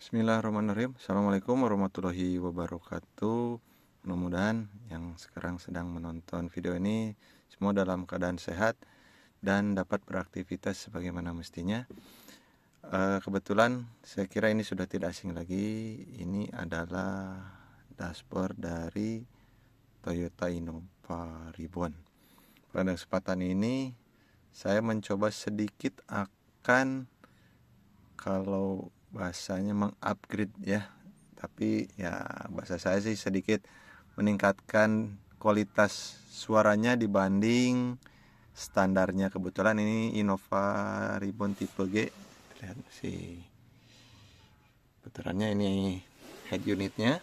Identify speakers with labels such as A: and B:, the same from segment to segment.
A: Bismillahirrahmanirrahim. Assalamualaikum warahmatullahi wabarakatuh. Mudah-mudahan yang sekarang sedang menonton video ini semua dalam keadaan sehat dan dapat beraktivitas sebagaimana mestinya. Kebetulan saya kira ini sudah tidak asing lagi. Ini adalah dashboard dari Toyota Innova Ribbon. Pada kesempatan ini saya mencoba sedikit akan, kalau bahasanya, mengupgrade ya, tapi ya bahasa saya sih sedikit meningkatkan kualitas suaranya dibanding standarnya. Kebetulan ini Innova Ribbon tipe G. Lihat sih puterannya, ini head unitnya.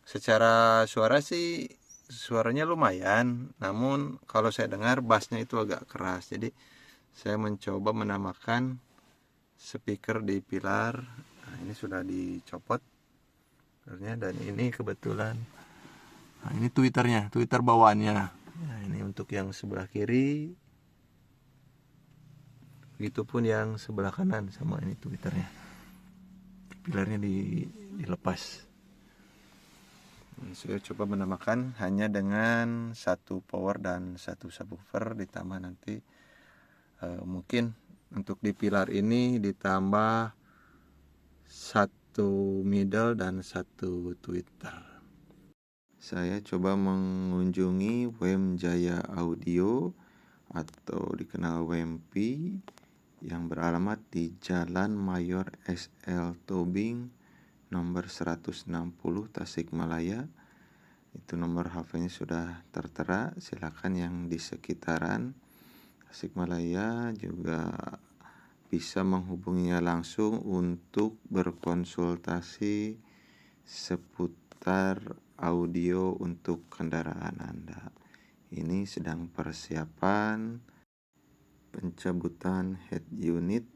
A: Secara suara sih suaranya lumayan, namun kalau saya dengar bassnya itu agak keras. Jadi saya mencoba menamakan speaker di pilar. Nah, ini sudah dicopot pilarnya, dan ini kebetulan ini Twitter bawaannya. Nah, ini untuk yang sebelah kiri, begitupun yang sebelah kanan, sama ini Twitternya. Pilarnya dilepas. Saya coba menamakan hanya dengan satu power dan satu subwoofer, ditambah nanti mungkin untuk di pilar ini ditambah satu middle dan satu Twitter. Saya coba mengunjungi WEM Jaya Audio atau dikenal WEMP yang beralamat di Jalan Mayor SL Tobing nomor 160 Tasikmalaya. Itu nomor HP-nya sudah tertera. Silakan yang di sekitaran Tasikmalaya juga bisa menghubunginya langsung untuk berkonsultasi seputar audio untuk kendaraan Anda. Ini sedang persiapan pencabutan head unit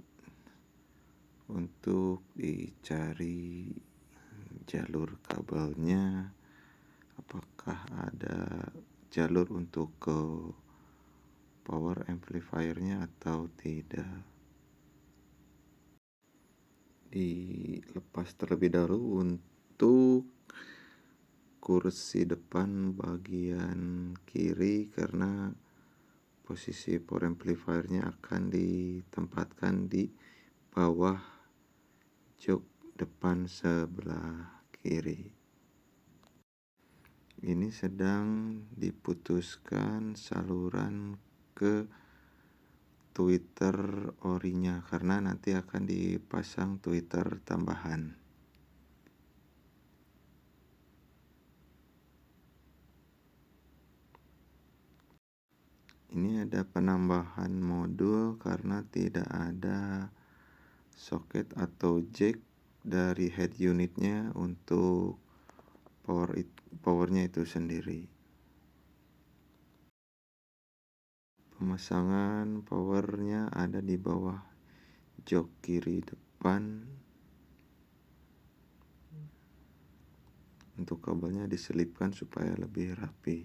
A: untuk dicari jalur kabelnya, apakah ada jalur untuk ke power amplifiernya atau tidak. Dilepas terlebih dahulu untuk kursi depan bagian kiri, karena posisi power amplifiernya akan ditempatkan di bawah jok depan sebelah kiri. Ini sedang diputuskan saluran ke Twitter orinya, karena nanti akan dipasang Twitter tambahan. Ini ada penambahan modul karena tidak ada soket atau jack dari head unitnya untuk powernya itu sendiri. Pemasangan powernya ada di bawah jok kiri depan. Untuk kabelnya diselipkan supaya lebih rapi.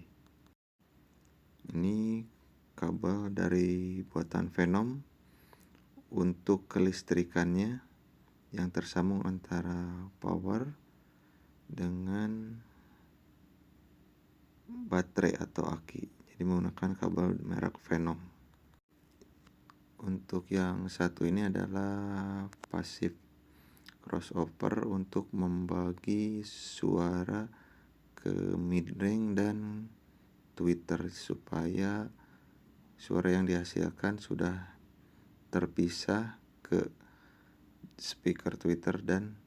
A: Ini kabel dari buatan Venom untuk kelistrikannya yang tersambung antara power dengan baterai atau aki. Jadi menggunakan kabel merek Venom. Untuk yang satu ini adalah passive crossover untuk membagi suara ke mid-range dan Twitter, supaya suara yang dihasilkan sudah terpisah ke speaker Twitter dan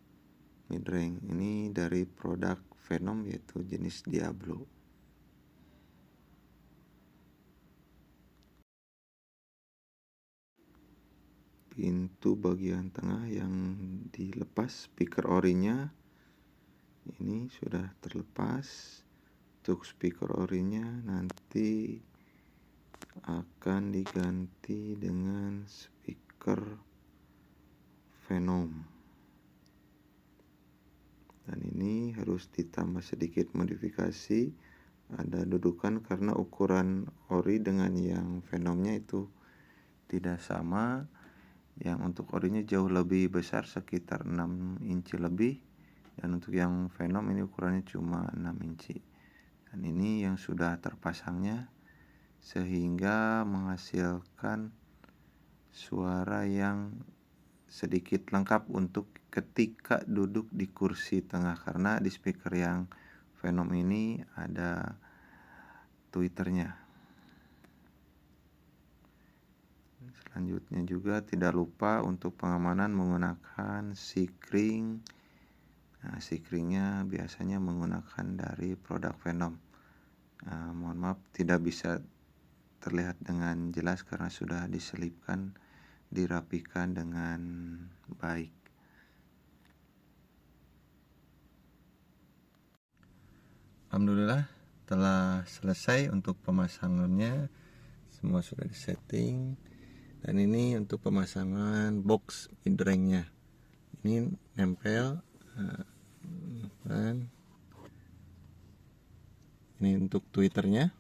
A: mid-range. Ini dari produk Venom, yaitu jenis Diablo. Pintu bagian tengah yang dilepas, speaker orinya ini sudah terlepas. Untuk speaker orinya nanti akan diganti dengan speaker Venom, dan ini harus ditambah sedikit modifikasi. Ada dudukan karena ukuran ori dengan yang Venomnya itu tidak sama. Yang untuk orinya jauh lebih besar, sekitar 6 inci lebih, dan untuk yang Venom ini ukurannya cuma 6 inci. Dan ini yang sudah terpasangnya, sehingga menghasilkan suara yang sedikit lengkap untuk ketika duduk di kursi tengah, karena di speaker yang Venom ini ada tweeternya. Selanjutnya juga tidak lupa untuk pengamanan menggunakan sikring. Nah, sikringnya biasanya menggunakan dari produk Venom. Mohon maaf tidak bisa terlihat dengan jelas karena sudah diselipkan, dirapikan dengan baik. Alhamdulillah telah selesai untuk pemasangannya, semua sudah disetting. Dan ini untuk pemasangan box midrangnya, ini nempel, dan ini untuk tweeternya,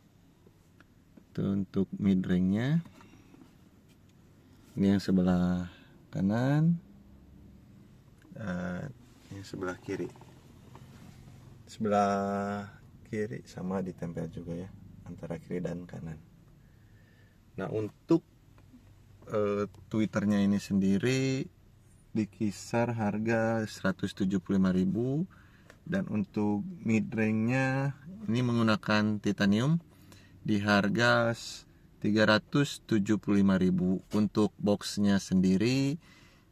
A: itu untuk midrangnya. Ini yang sebelah kanan, dan yang sebelah kiri. Sebelah kiri sama ditempel juga ya, antara kiri dan kanan. Nah, untuk tweeternya ini sendiri di kisar harga 175.000, dan untuk midrangnya ini menggunakan titanium di harga 375.000. Untuk boxnya sendiri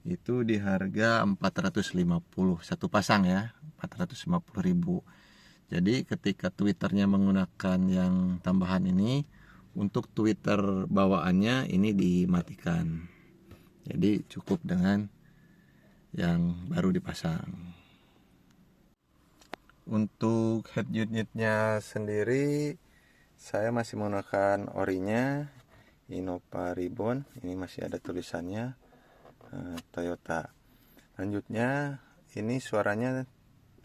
A: itu di harga 450 satu pasang ya, 450.000. Jadi ketika tweeternya menggunakan yang tambahan ini, untuk tweeter bawaannya ini dimatikan. Jadi cukup dengan yang baru dipasang. Untuk head unitnya sendiri saya masih menggunakan orinya Innova Ribbon. Ini masih ada tulisannya Toyota. Lanjutnya ini suaranya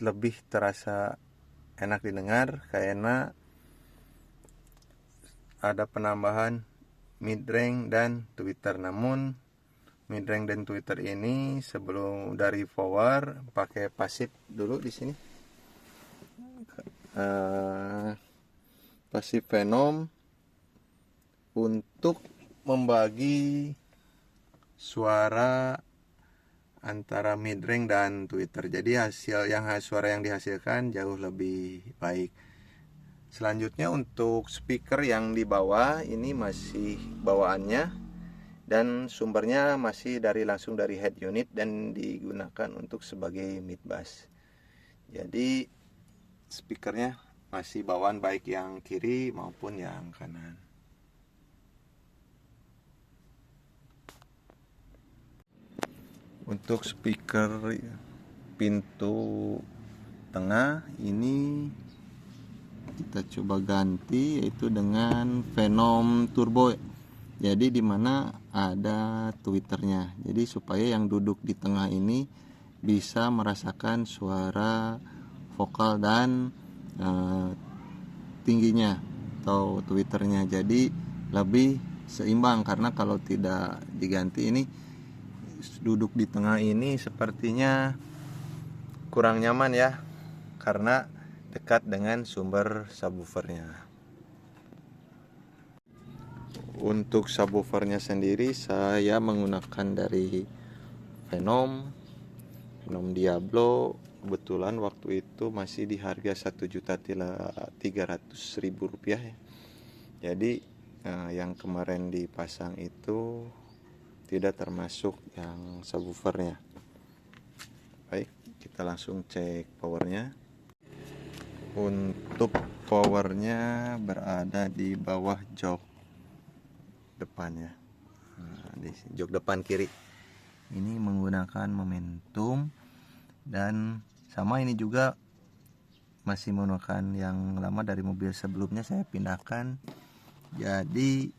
A: lebih terasa enak didengar karena ada penambahan midrang dan tweeter. Namun midrang dan tweeter ini sebelum dari forward pakai pasif dulu di sini. Pasif Venom untuk membagi suara antara midrang dan tweeter. Jadi suara yang dihasilkan jauh lebih baik. Selanjutnya untuk speaker yang di bawah ini masih bawaannya, dan sumbernya masih langsung dari head unit dan digunakan untuk sebagai mid bass. Jadi speakernya masih bawaan baik yang kiri maupun yang kanan. Untuk speaker pintu tengah ini kita coba ganti, yaitu dengan Venom Turbo. Jadi dimana ada tweeternya, jadi supaya yang duduk di tengah ini bisa merasakan suara vokal dan tingginya atau tweeternya, jadi lebih seimbang. Karena kalau tidak diganti ini, duduk di tengah ini sepertinya kurang nyaman ya, karena dekat dengan sumber subwoofernya. Untuk subwoofernya sendiri saya menggunakan dari Venom Diablo. Kebetulan waktu itu masih di harga 1.300.000 rupiah ya. Jadi yang kemarin dipasang itu tidak termasuk yang subwoofernya. Baik, kita langsung cek powernya. Untuk powernya berada di bawah jok depannya, di jok depan kiri. Ini menggunakan momentum, dan sama ini juga masih menggunakan yang lama dari mobil sebelumnya saya pindahkan. Jadi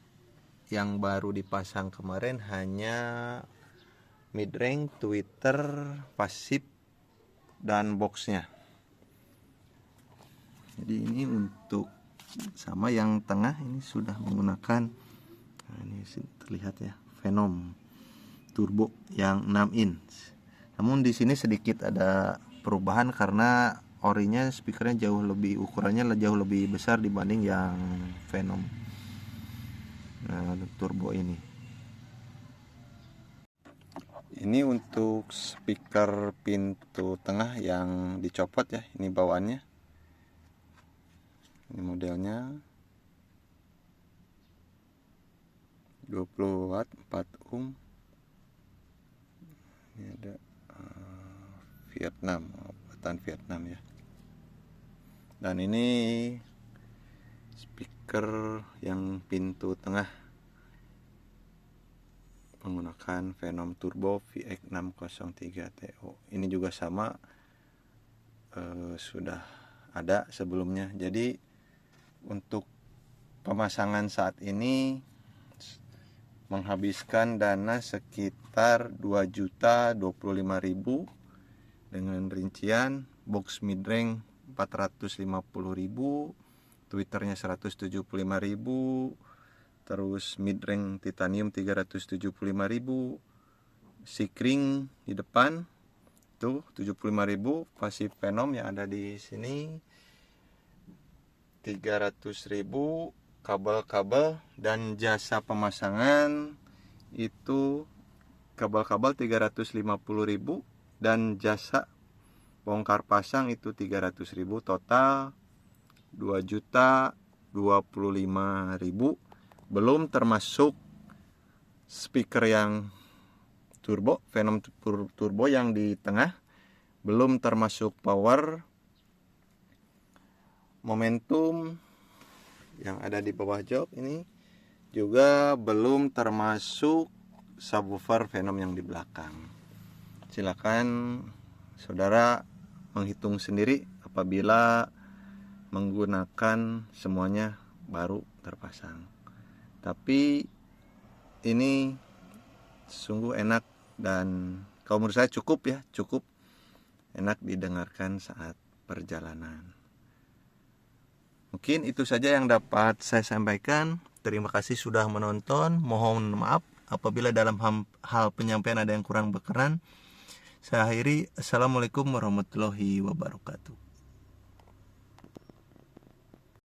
A: yang baru dipasang kemarin hanya midrang, tweeter, pasif, dan boxnya. Jadi ini untuk sama yang tengah ini sudah menggunakan, nah ini terlihat ya, Venom. turbo yang 6 inch. Namun di sini sedikit ada perubahan karena orinya speakernya ukurannya jauh lebih besar dibanding yang Venom turbo ini. Ini untuk speaker pintu tengah yang dicopot ya, ini bawaannya. Ini modelnya 20 watt 4 ohm. Ini ada Vietnam, buatan Vietnam ya. Dan ini speaker yang pintu tengah menggunakan Venom Turbo VX603 TO. Ini juga sama, sudah ada sebelumnya. Jadi untuk pemasangan saat ini menghabiskan dana sekitar 2.025.000 dengan rincian box midrange 450.000, tweeternya 175.000, terus midrange titanium 375.000, sikring di depan tuh 75.000, pasif Venom yang ada di sini 300.000, kabel-kabel dan jasa pemasangan itu kabel-kabel 350.000 dan jasa bongkar pasang itu 300.000, total 2.025.000, belum termasuk speaker yang turbo, Venom turbo yang di tengah, belum termasuk power, momentum yang ada di bawah jok ini, juga belum termasuk subwoofer Venom yang di belakang. Silakan saudara menghitung sendiri apabila menggunakan semuanya baru terpasang. Tapi ini sungguh enak dan kalau menurut saya cukup enak didengarkan saat perjalanan. Mungkin itu saja yang dapat saya sampaikan. Terima kasih sudah menonton. Mohon maaf apabila dalam hal penyampaian ada yang kurang berkenan. Saya akhiri. Assalamualaikum warahmatullahi wabarakatuh.